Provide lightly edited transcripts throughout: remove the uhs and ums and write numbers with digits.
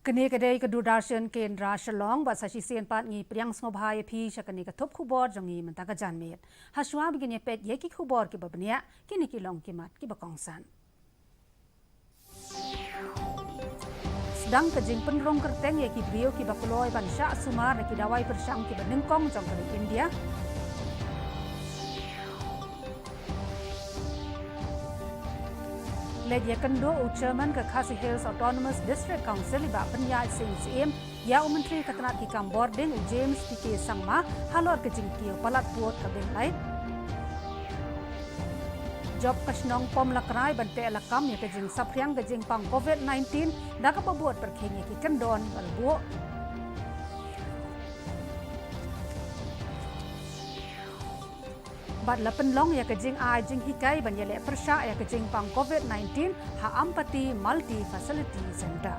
Kini kedai kedudarshan Kendra Shillong buat sashi sian pat ngi priang smobhai pi syakani ke top khubor jongi mentang ke janmet. Haswa begini pet ye ki khubor ki babnia kini ki long kimat ki bakongsan. Sedang kejing penrong kerteng ye ki brio ki bakuloi ban syak sumar ki dawai persang ki benengkong jong ke India. Lejia kendo Chairman ke Khasi Hills Autonomous District Council iba penyai sing ya Menteri Ketenat ki boarding James PK Sangma halor kejing kiu palat buat ke lain. Job kasnong pom lakrai bante lakam ya kejing sapriang kejing pang COVID-19 dah kepabuat perkini ki kendon balbu. Bat lapen long ya kejing jing hikai ban yele persya ya kejing pang COVID-19 ha Ampati Multi Facility Center.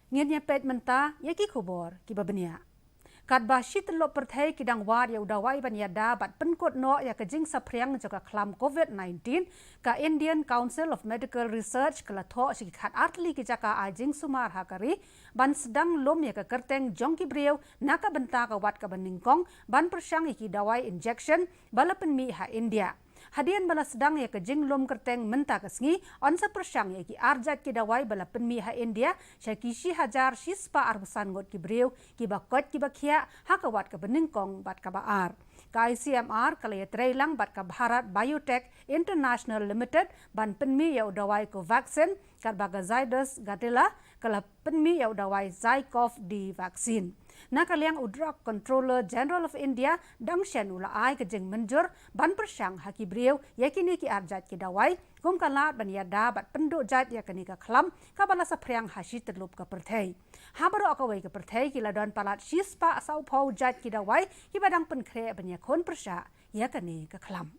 Ngenya pet menta ya ki khubor ki babnia. Kat bashi telok perthai kidang war ya udawai ban yada bat penkot no ya kejing sapriang joka klam COVID-19 ka Indian Council of Medical Research kala tho si khat artli ki jaka ajing sumar hakari ban sedang lom ya ka kerteng jongki brieu naka benta ka wat ka beningkong ban persang iki dawai injection balapen mi ha India. Hadian bala sedang ya kejing lom kerteng menta kesngi onsa persang ya ki arjat ki dawai bala penmi ha India syaki shi hajar shispa arbusan ngot ki breu ki bakot ki bakhia hakawat ka beningkong bat ka baar ka ICMR kala ya trailang bat ka Bharat Biotech International Limited ban penmi ya dawai ko vaccine kat baga Zydus Gatila kala penmi ya dawai Zykov di vaksin. Nakaliang Drug Controller General of India dangshan ula ai kejing menjur ban persang haki brieu yakini ki arjat ki dawai kum kalat ban yada bat penduk jat ya kani ka khlam ka bala sapriang hashi terlup ka perthai ha baro akawai ka perthai ki ladon palat shispa asau phau jat ki dawai ki badang pen khre ban ya khon persha ya kani ka khlam.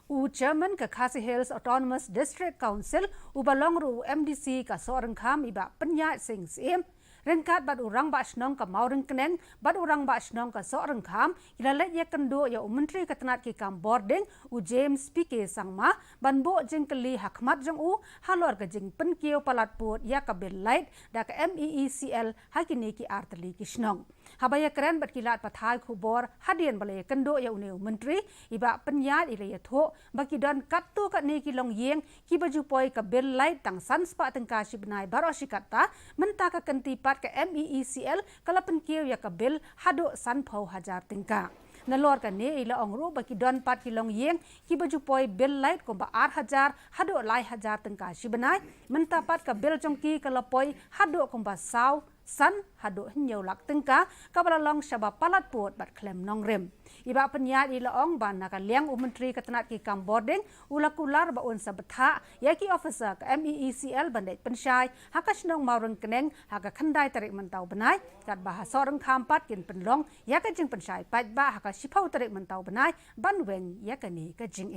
Chairman ke Khasi Hills Autonomous District Council ubalong ru MDC ka seorang kham iba penyat sing sim Rengkat bad urang ba asnong ka mauring keneng bad urang ba asnong ka seorang kham ilalet ya kendo ya Menteri Ketenat ki boarding James PK Sangma ban bo jing keli hakmat jong halor ka jing penkiu palat put ya ka bil light da ka MEECL hakini ki artli ki snong. Habaya keren bat kilat pathai khubor hadian balaya kendo ya uneu menteri iba penyat ila ya tho baki don kattu kat ni ki long yeng ki baju poi ka bil light tang sanspa tengka sibnai baro sikata menta ka kenti pat ke MEECL kala penkiu ya ka bil hadu san phau hajar tengka. Nalor ka ne ila ongru baki don pat ki long yeng ki baju poi bil light ko ba ar hajar hadu lai hajar tengka sibnai menta pat ka bil jongki kala poi hadu ko ba saw san hadu nyau lak tengka kabala long syaba palat put bat klem nong rem iba penyat ila ong ban naka liang Menteri Ketenat ki boarding ulakular ba un sabetha yaki officer ka MEECL bandai pensyai hakas nong maureng keneng haka khandai tarik mentau benai kat bahasa orang kampat kin penlong ya ka jing pensyai pat ba haka sipau tarik mentau benai ban weng ya kani ka jing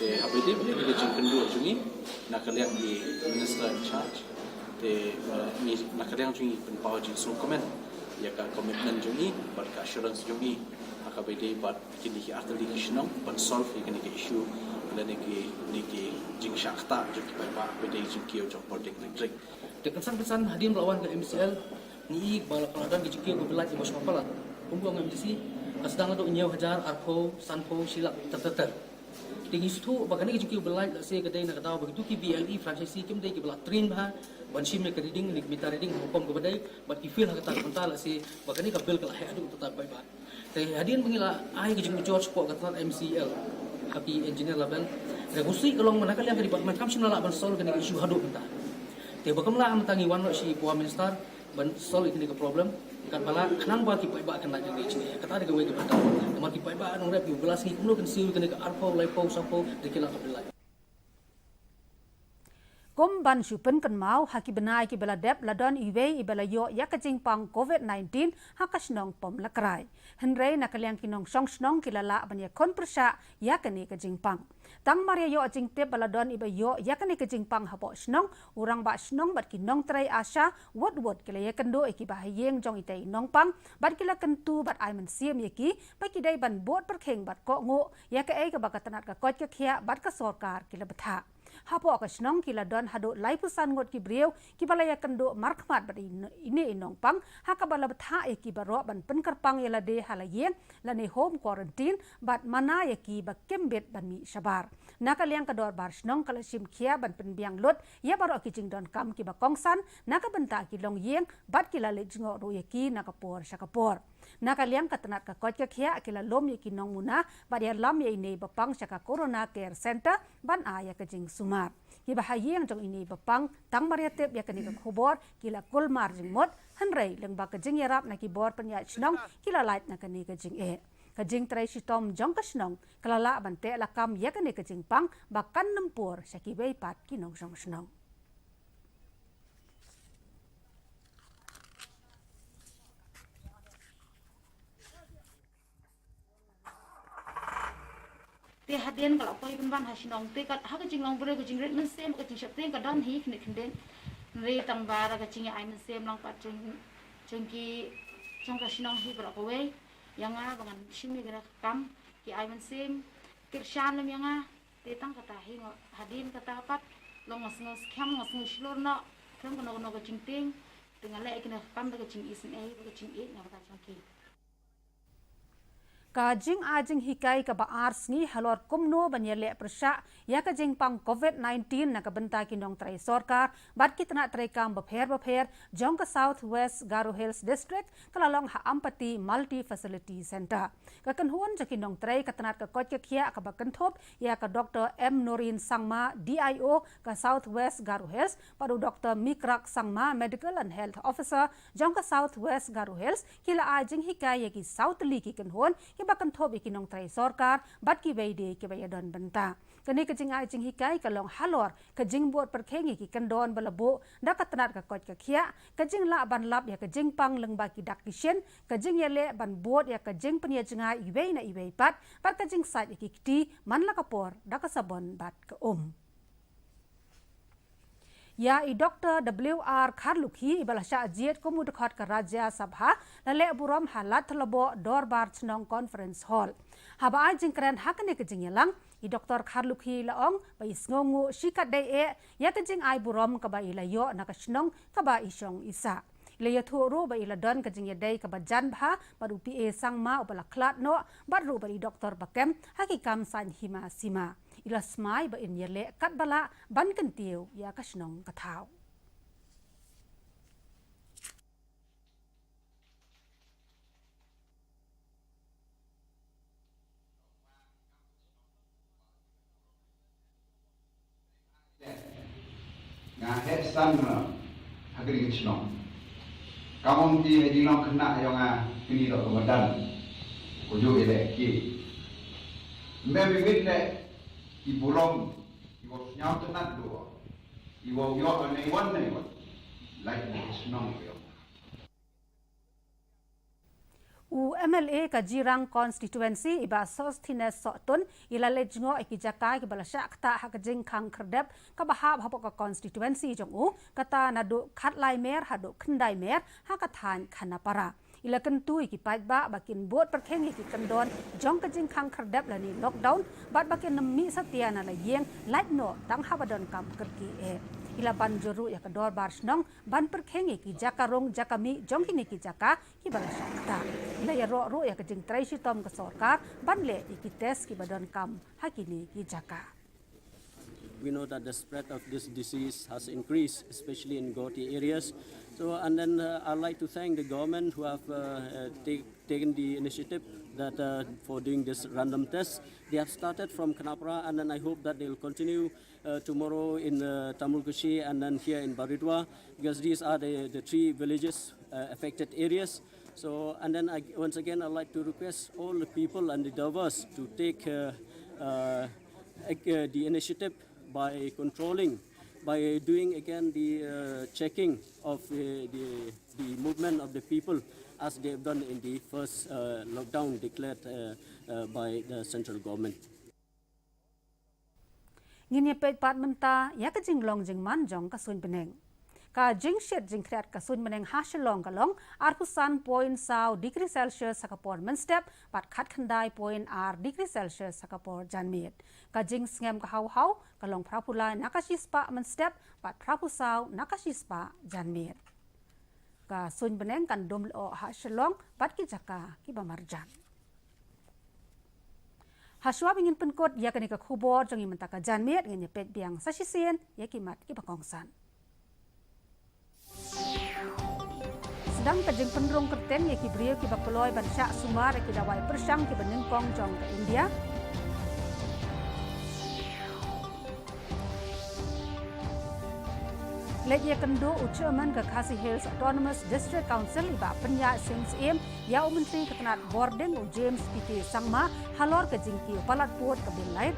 Habis itu kita jengken dua jungi nak kalian di minister in charge nak kalian jungi penpower jing so komen ya ka komitmen jungi bat ka assurance jungi habis itu bat kini ki atli ki shnong ban solve kini ki issue kalian ki jing syakta jungi ba bede jing ki ojok boarding electric de kesan hadian melawan ke MCL ni bala peladan ki jing ki belat di bos kepala punggung MDC sedang ada nyau hajar arpo sanpo silap terteter tinggi situ bagani ki jiki belai se kedai nak tahu begitu ki BLE franchisee kim dai ki bela train bah ban sim ke reading lik mita reading hukum ke badai bat ki feel kata mental se bagani ka bel kala hadu tetap baik baik teh hadian pengila ai ki jiki George ko kata MCL happy engineer level regusi kalong manakal yang di department kam sinala ban solve kena issue hadu minta teh bakamla am tangi wan si puan minister ban solve kena ke problem kan bala kenang ba ki pai kan nak jadi sini kata ada gawe ke bata nomor ki pai ba nong rep 12 ni kumlo kan siu kena ke arpo laipo sapo dikila ka belai Kum ban shupen kan mau haki benai ki bela dep ladon iwe ibela yo ya kajing pang COVID-19 hakasnong pom lakrai. Henrei na kaliang kinong song snong kilala banya kon persya ya kani kajing pang. Tang maria yo jing tep baladon iba yo ya kani kajing pang hapo snong urang ba snong bat kinong trai asya wot kila ya kendo iki bahayeng jong itai nong pang bat kila kentu bat ai men siam yaki ba kidai ban bot perkheng bat ko ngo ya ka ai ka bakatanat ka kot ka khia bat ka sarkar kila betha. Hapo ka snong kila don hado lai pusan ngot ki breu ki balaya kendo markmat bat ini inong pang hakabala betha iki baro ban penkerpang yala de halayeng lani home quarantine bat mana yaki ba kembet ban mi sabar nakaliang kador bar snong kala sim khia ban penbiang lot ya baro ki jing don kam ki ba kongsan nakabenta ki long yeng bat kila le jingo ro yaki nakapor sakapor nakaliang katanat ka kot ka khia kila lom yaki nong muna bat ya lam ye nei bapang saka corona care center ban aya ka jing sumar ki bahayeng jong ini bapang tang mariatep ya kani ka khobor kila kulmar jing mot hanrei leng ba ka jing yarap na ki bor panya snong kila light na kani ka jing e kajing trai sitom jong kasnong kalala bante lakam ya kani kajing pang bakan nempur saki bei pat kinong song snong te hadien kalau koi ban hasinong te kat ha kajing long bre kajing red men sem kajing shapten ka dan hi kne khnden re tang bara kajing ai men sem long pat jengki jong kasinong hi bra kowe yang bangan simi gara kam ki ai men sem kirshan lem yang te tang kata hi hadin kata pat long ngas kham ngas shlor na kham kono ka jingting tengah le kena kam ka jing isen ai ka jing e na kata jangki kajing ajing hikai ka ba ars ni halor kumno banyele persya ya kajing pang COVID-19 na kabenta kinong trai sarkar bat kitna trai kam bapher jong ka South West Garo Hills District kalalong ha ampati multi facility center ka kanhuan ja kinong trai katnat ka kot ka khia ka bakanthop ya ka Dr. M Norin Sangma DIO ka South West Garo Hills padu Dr. Mikrak Sangma Medical and Health Officer jong ka South West Garo Hills kila ajing hikai ya ki South Li ki kanhuan bakan thobi kinong trai sarkar bat ki beide ki bayadon benta kani kajing ai jing hikai kalong halor kajing bot perkhengi ki kandon balabo da katnat ka kot ka khia kajing la ban lap ya kajing pang leng ba ki dak kishen kajing yele ban bot ya kajing penia jinga iwei na iwei pat kajing sat ya ki ti man la kapor da ka sabon bat ka ya i Dr. W.R. Kharlukhi ibalasha ajiet komudkhot ka Rajya Sabha lale buram halat labo dorbar chnong conference hall haba ajing kran hakane kajing yalang i Dr. Kharlukhi laong ba isngongu shikat dai e ya kajing ai buram ka ba ilayo na kasnong ka ba isong isa Ilaya thuro ba ila don kajing yadai ka ba janbha baru PA sangma ubala klat no baru ba i Dr. Bakem hakikam san hima sima ila smai ba in yele kat bala ban kentiu ya kasnong kathau nga hesan hagri kisnong kamong ti medinong kena yo nga kini do kemudan kuju ele ki maybe with iburom iwo nyam tenat do iwo yo ne one like kisnong yo MLA ka Jirang constituency iba Sosthines Sotun ila lejngo ikijaka ki balasha kta hakajing khang khrdep ka bahab hapo ka constituency jongu kata nadu khatlai mer hadu khandai mer hakathan khanapara ila kentu iki paitba bakin bot perkhengi ki kandon jong kajing khang khrdep lani lockdown bat bakin nami satiana la yeng light no tang habadon kam kerki e ila ban joru ya kador bar snong ban perkhengi ki jakarong jakami jong kini ki jaka ki balasha kta ila ya ro ya kajing trai sitom ka sarkar ban le iki test ki badon kam hakini ki jaka. We know that the spread of this disease has increased, especially in Goti areas. So, and then I'd like to thank the government who have taken the initiative that for doing this random test. They have started from Kanapara, and then I hope that they will continue tomorrow in Tamulkushi and then here in Baridwa, because these are the three villages affected areas. So, and then once again, I'd like to request all the people and the Davas to take the initiative by controlling by doing again the checking of the movement of the people as they have done in the first lockdown declared by the central government. Ngin pet pat menta ya ka jinglong jingman jong ka sun beneng. Ka jing shet jing kret ka sun beneng ha Shillong ka long arpusan point sau degree Celsius sakapor men step pat khat khandai point r degree Celsius sakapor janmit. Ka jing ngem ka hau ka long prapulai nakashispa men step pat prapusau nakashispa janmit. Ka sun beneng kan dum lo ha Shillong pat ki jaka ki bamarjan. Haswa ingin penkot ya kani ka khubor jong imenta ka janmet ngin pet biang sasisen ya kimat ki pakongsan. Sedang ka jeng penrong kerten ya ki brio ki bakpeloi ban syak sumar ki dawai persang ki benengkong jong ke India. Lejia kendo ucaman ke Khasi Hills Autonomous District Council iba penyak sing siem ya menteri ketenat boarding James PT Sangma halor ke jingki palat puot ke bilait.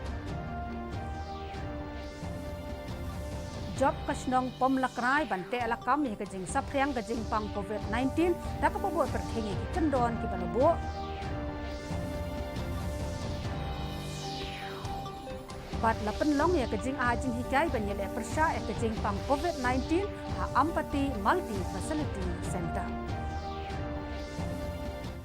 Job kasnong pom lakrai bante alakam ya ke jing sapriang ke jing pang COVID-19 dapat pembuat berkengi ki kendon ki balabo. Bat lapen long ya kejing ajing hikai banyele persya ya kejing pang COVID-19 ha Ampati Multi Facility Center.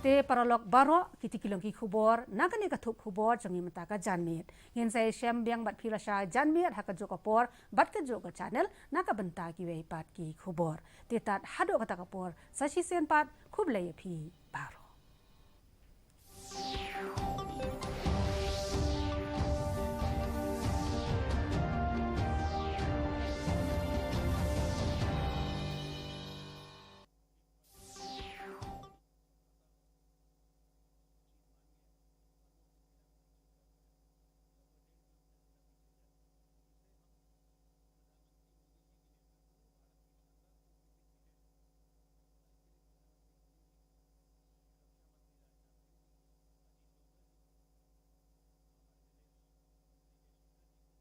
Te paralog baro kiti kilong ki khubor nagani ka thup khubor jangi mata ka janmit. Ngin sai syam biang bat philasha janmit ha ka jokapor bat ka joka channel naka benta ki wei pat ki khubor. Te tat hado kata kapor sashi sen pat khub lai phi.